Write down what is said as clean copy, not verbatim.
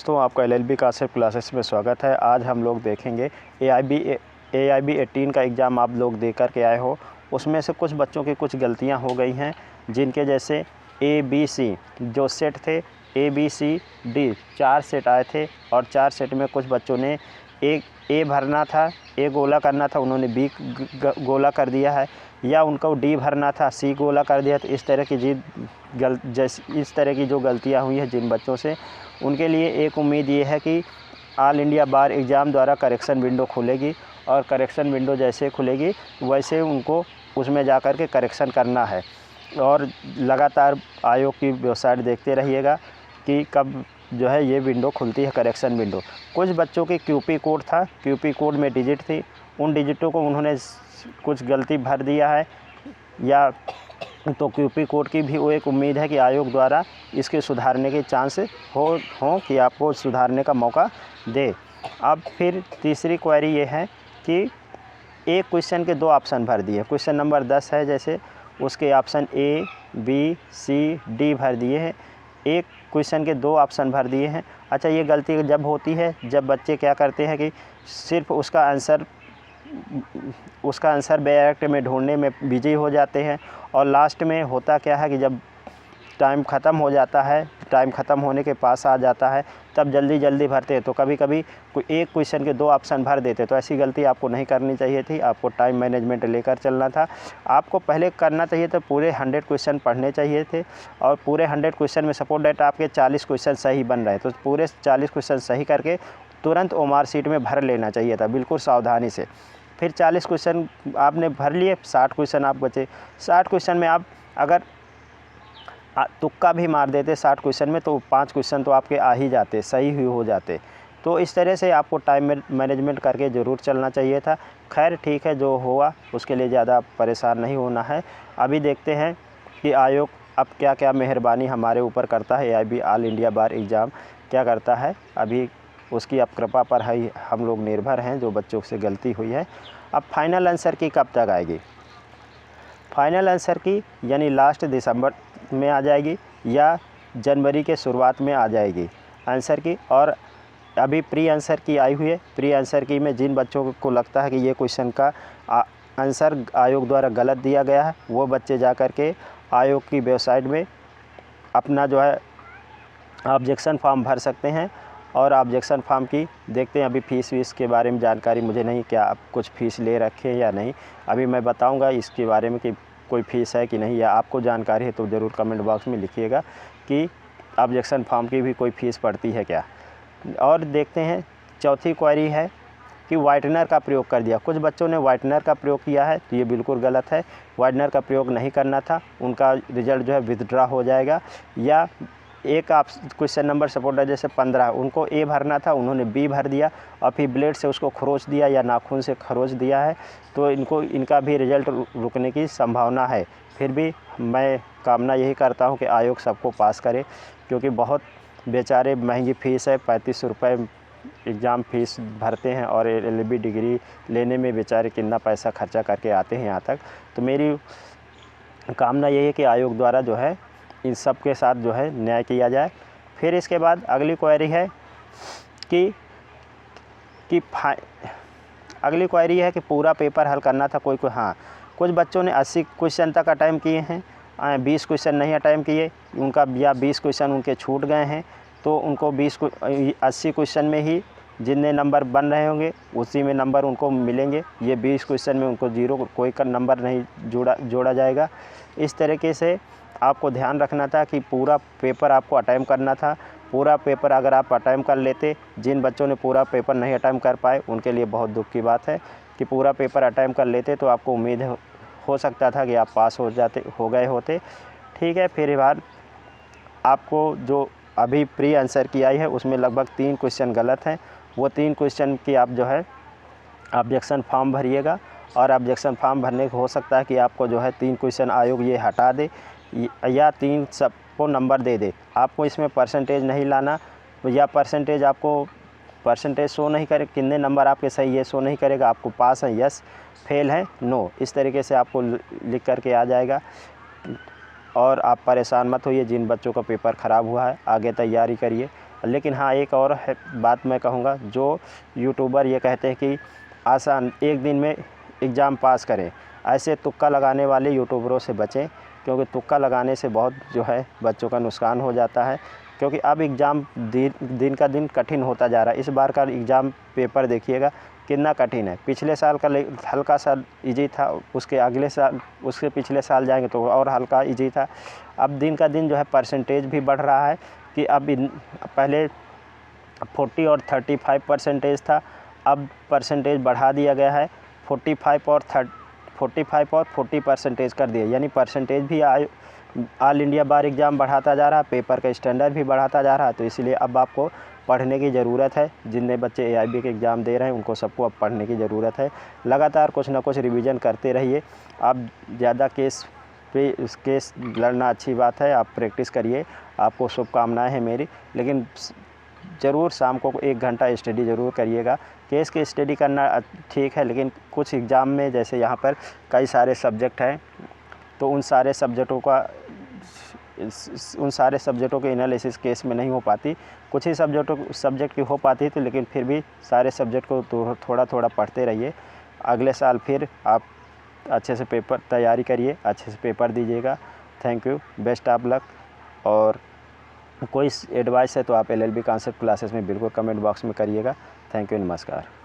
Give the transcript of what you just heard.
दोस्तों, आपका LLB कासेप classes में स्वागत है। आज हम लोग देखेंगे AIB 18 का एग्ज़ाम आप लोग दे कर के आए हो। उसमें से कुछ बच्चों की कुछ गलतियां हो गई हैं, जिनके जैसे ABC जो सेट थे, ABCD 4 सेट आए थे और 4 सेट में कुछ बच्चों ने एक A भरना था, A गोला करना था, उन्होंने B गोला कर दिया है, या उनको D भरना था, C गोला कर दिया। तो इस तरह की जो गलतियां हुई हैं जिन बच्चों से, उनके लिए एक उम्मीद ये है कि ऑल इंडिया बार एग्ज़ाम द्वारा करेक्शन विंडो खुलेगी, और करेक्शन विंडो जैसे खुलेगी वैसे उनको उसमें जा कर के करेक्शन करना है। और लगातार आयोग की वेबसाइट देखते रहिएगा कि कब जो है ये विंडो खुलती है, करेक्शन विंडो। कुछ बच्चों की QP कोड था, QP कोड में डिजिट थी, उन डिजिटों को उन्होंने कुछ गलती भर दिया है, या तो QP कोड की भी वो एक उम्मीद है कि आयोग द्वारा इसके सुधारने के चांस हों कि आपको सुधारने का मौका दे। अब फिर तीसरी क्वेरी ये है कि एक क्वेश्चन के 2 ऑप्शन भर दिए। क्वेश्चन नंबर 10 है, जैसे उसके option A, B, C, D भर दिए हैं, एक क्वेश्चन के 2 ऑप्शन भर दिए हैं। अच्छा, ये गलती जब होती है जब बच्चे क्या करते हैं कि सिर्फ उसका आंसर बैक में ढूंढने में बिजी हो जाते हैं, और लास्ट में होता क्या है कि जब टाइम ख़त्म हो जाता है, टाइम ख़त्म होने के पास आ जाता है, तब जल्दी भरते हैं, तो कभी कभी कोई एक क्वेश्चन के 2 ऑप्शन भर देते। तो ऐसी गलती आपको नहीं करनी चाहिए थी, आपको टाइम मैनेजमेंट लेकर चलना था। आपको पहले करना चाहिए था, पूरे 100 क्वेश्चन पढ़ने चाहिए थे, और पूरे 100 क्वेश्चन में सपोज डेट आपके 40 क्वेश्चन सही बन रहे, तो पूरे 40 क्वेश्चन सही करके तुरंत OMR शीट में भर लेना चाहिए था, बिल्कुल सावधानी से। फिर 40 क्वेश्चन आपने भर लिए, 60 क्वेश्चन आप बचे। 60 क्वेश्चन में आप अगर तुक्का भी मार देते 60 क्वेश्चन में, तो 5 क्वेश्चन तो आपके आ ही जाते, सही ही हो जाते। तो इस तरह से आपको टाइम मैनेजमेंट करके ज़रूर चलना चाहिए था। खैर ठीक है, जो हुआ उसके लिए ज़्यादा परेशान नहीं होना है। अभी देखते हैं कि आयोग अब क्या क्या मेहरबानी हमारे ऊपर करता है, AIB ऑल इंडिया बार एग्ज़ाम क्या करता है। अभी उसकी अब कृपा पर हम लोग निर्भर हैं, जो बच्चों से गलती हुई है। अब फाइनल आंसर की कब तक आएगी? फाइनल आंसर की यानी लास्ट दिसंबर में आ जाएगी, या जनवरी के शुरुआत में आ जाएगी आंसर की। और अभी प्री आंसर की आई हुई है। प्री आंसर की में जिन बच्चों को लगता है कि ये क्वेश्चन का आंसर आयोग द्वारा गलत दिया गया है, वो बच्चे जा कर के आयोग की वेबसाइट में अपना जो है ऑब्जेक्शन फॉर्म भर सकते हैं। और ऑब्जेक्शन फॉर्म की देखते हैं, अभी फ़ीस वीस के बारे में जानकारी मुझे नहीं, क्या आप कुछ फ़ीस ले रखे हैं या नहीं, अभी मैं बताऊंगा इसके बारे में कि कोई फ़ीस है कि नहीं, या आपको जानकारी है तो ज़रूर कमेंट बॉक्स में लिखिएगा कि ऑब्जेक्शन फॉर्म की भी कोई फ़ीस पड़ती है क्या। और देखते हैं, चौथी क्वेरी है कि वाइटनर का प्रयोग कर दिया। कुछ बच्चों ने वाइटनर का प्रयोग किया है, तो ये बिल्कुल गलत है। वाइटनर का प्रयोग नहीं करना था, उनका रिज़ल्ट जो है विथड्रॉ हो जाएगा। या एक आप क्वेश्चन नंबर सपोर्ट है जैसे 15, उनको A भरना था, उन्होंने B भर दिया, और फिर ब्लेड से उसको खरोच दिया या नाखून से खरोच दिया है, तो इनका भी रिज़ल्ट रुकने की संभावना है। फिर भी मैं कामना यही करता हूं कि आयोग सबको पास करे, क्योंकि बहुत बेचारे महंगी फ़ीस है, 3500 रुपये एग्ज़ाम फ़ीस भरते हैं, और LLB डिग्री लेने में बेचारे कितना पैसा खर्चा करके आते हैं यहाँ तक। तो मेरी कामना यही है कि आयोग द्वारा जो है इन सब के साथ जो है न्याय किया जाए। फिर इसके बाद अगली क्वेरी है कि अगली क्वेरी है कि पूरा पेपर हल करना था। हाँ, कुछ बच्चों ने 80 क्वेश्चन तक अटैम्प्ट किए हैं, 20 क्वेश्चन नहीं अटैम्प्ट किए उनका, या 20 क्वेश्चन उनके छूट गए हैं, तो उनको 80 क्वेश्चन में ही जितने नंबर बन रहे होंगे उसी में नंबर उनको मिलेंगे। ये 20 क्वेश्चन में उनको ज़ीरो कोई का नंबर नहीं जोड़ा जाएगा। इस तरीके से आपको ध्यान रखना था कि पूरा पेपर आपको अटैम्प्ट करना था। पूरा पेपर अगर आप अटैम्प्ट कर लेते, जिन बच्चों ने पूरा पेपर नहीं अटैम्प्ट कर पाए उनके लिए बहुत दुख की बात है कि पूरा पेपर अटैम्प्ट कर लेते तो आपको उम्मीद हो सकता था कि आप पास हो गए होते। ठीक है, फिर बाद आपको जो अभी प्री आंसर की आई है उसमें लगभग 3 क्वेश्चन गलत हैं। वो 3 क्वेश्चन की आप जो है ऑब्जेक्शन फॉर्म भरिएगा, और ऑब्जेक्शन फॉर्म भरने को हो सकता है कि आपको जो है 3 क्वेश्चन आयोग ये हटा दे, या 3 सबको नंबर दे दे। आपको इसमें परसेंटेज नहीं लाना, या परसेंटेज शो नहीं करे, कितने नंबर आपके सही है शो नहीं करेगा, आपको पास है यस, फेल है नो, इस तरीके से आपको लिख करके आ जाएगा। और आप परेशान मत होइए, जिन बच्चों का पेपर ख़राब हुआ है आगे तैयारी करिए। लेकिन हाँ, एक और है बात मैं कहूँगा, जो यूट्यूबर ये कहते हैं कि आसान एक दिन में एग्ज़ाम पास करें, ऐसे तुक्का लगाने वाले यूट्यूबरों से बचें, क्योंकि तुक्का लगाने से बहुत जो है बच्चों का नुकसान हो जाता है। क्योंकि अब एग्ज़ाम दिन का दिन कठिन होता जा रहा है। इस बार का एग्ज़ाम पेपर देखिएगा कितना कठिन है। पिछले साल का हल्का सा इजी था, उसके अगले साल, उसके पिछले साल जाएंगे तो और हल्का इजी था। अब दिन का दिन जो है परसेंटेज भी बढ़ रहा है कि अब पहले 40 और 35% था, अब परसेंटेज बढ़ा दिया गया है 45 और 40% कर दिया। यानी परसेंटेज भी ऑल इंडिया बार एग्ज़ाम बढ़ाता जा रहा है, पेपर का स्टैंडर्ड भी बढ़ाता जा रहा है। तो इसलिए अब आपको पढ़ने की ज़रूरत है। जितने बच्चे AIB के एग्ज़ाम दे रहे हैं उनको सबको अब पढ़ने की ज़रूरत है। लगातार कुछ ना कुछ रिवीजन करते रहिए। आप ज़्यादा केस लड़ना अच्छी बात है, आप प्रैक्टिस करिए, आपको शुभकामनाएँ हैं मेरी। लेकिन ज़रूर शाम को 1 घंटा स्टडी ज़रूर करिएगा। केस की स्टडी करना ठीक है, लेकिन कुछ एग्ज़ाम में जैसे यहाँ पर कई सारे सब्जेक्ट हैं, तो उन सारे सब्जेक्टों के एनालिसिस केस में नहीं हो पाती। कुछ ही सब्जेक्ट की हो पाती है, तो लेकिन फिर भी सारे सब्जेक्ट को तो थोड़ा थोड़ा पढ़ते रहिए। अगले साल फिर आप अच्छे से पेपर तैयारी करिए, अच्छे से पेपर दीजिएगा। Thank you, best of luck. और कोई एडवाइस है तो आप LLB कॉन्सेप्ट क्लासेस में बिल्कुल कमेंट बॉक्स में करिएगा। थैंक यू, नमस्कार।